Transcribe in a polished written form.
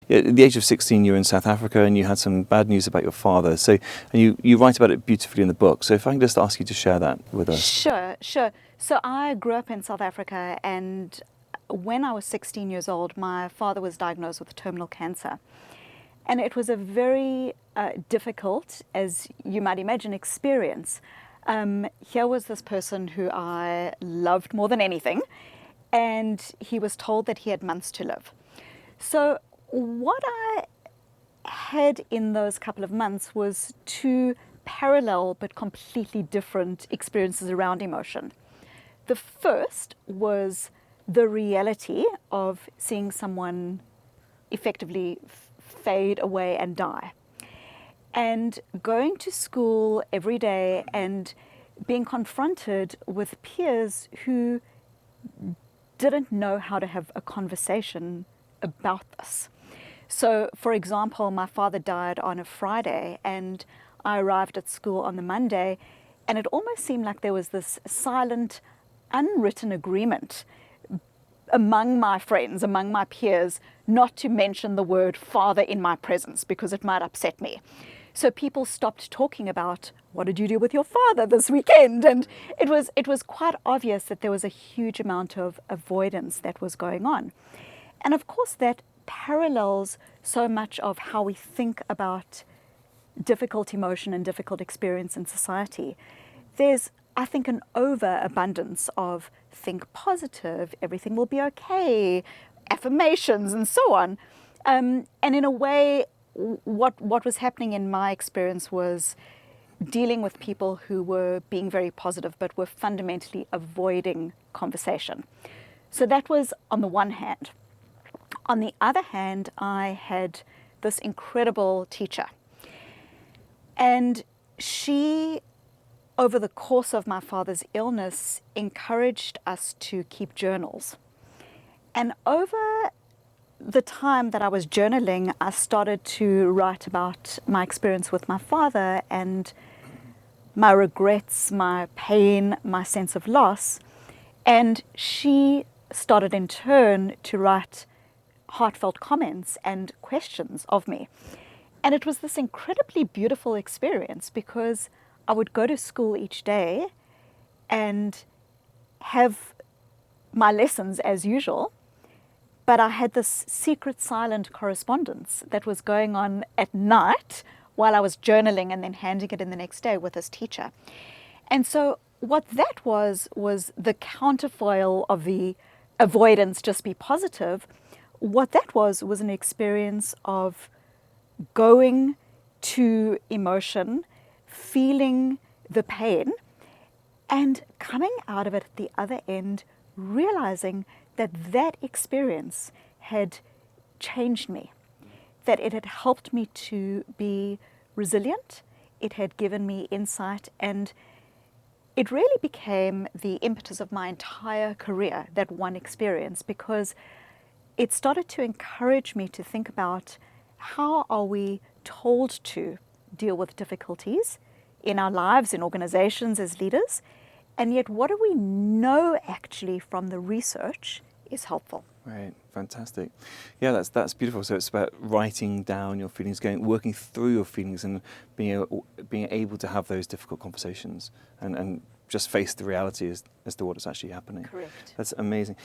at the age of 16, you were in South Africa and you had some bad news about your father. So, and you write about it beautifully in the book. So if I can just ask you to share that with us. Sure. So I grew up in South Africa, and when I was 16 years old, my father was diagnosed with terminal cancer. And it was a very difficult, as you might imagine, experience. Here was this person who I loved more than anything, and he was told that he had months to live. So what I had in those couple of months was two parallel but completely different experiences around emotion. The first was the reality of seeing someone effectively fade away and die. And going to school every day and being confronted with peers who didn't know how to have a conversation about this. So, for example, my father died on a Friday, and I arrived at school on the Monday, and it almost seemed like there was this silent, unwritten agreement among my friends, among my peers, not to mention the word father in my presence because it might upset me. So people stopped talking about, what did you do with your father this weekend? And it was quite obvious that there was a huge amount of avoidance that was going on. And of course that parallels so much of how we think about difficult emotion and difficult experience in society. There's, I think, an overabundance of think positive, everything will be okay, affirmations and so on. And in a way, what was happening in my experience was dealing with people who were being very positive but were fundamentally avoiding conversation. So that was on the one hand. On the other hand, I had this incredible teacher. And she, over the course of my father's illness, encouraged us to keep journals. And over the time that I was journaling, I started to write about my experience with my father and my regrets, my pain, my sense of loss. And she started in turn to write heartfelt comments and questions of me. And it was this incredibly beautiful experience because I would go to school each day and have my lessons as usual, but I had this secret silent correspondence that was going on at night while I was journaling and then handing it in the next day with this teacher. And so what that was the counterfoil of the avoidance, just be positive. What that was an experience of going to emotion, feeling the pain, and coming out of it at the other end, realizing that that experience had changed me, that it had helped me to be resilient, it had given me insight, and it really became the impetus of my entire career, that one experience, because it started to encourage me to think about how are we told to deal with difficulties in our lives, in organizations, as leaders, and yet what do we know actually from the research is helpful. Right, fantastic. Yeah, that's beautiful. So it's about writing down your feelings, working through your feelings, and being able to have those difficult conversations and just face the reality as to what is actually happening. Correct. That's amazing.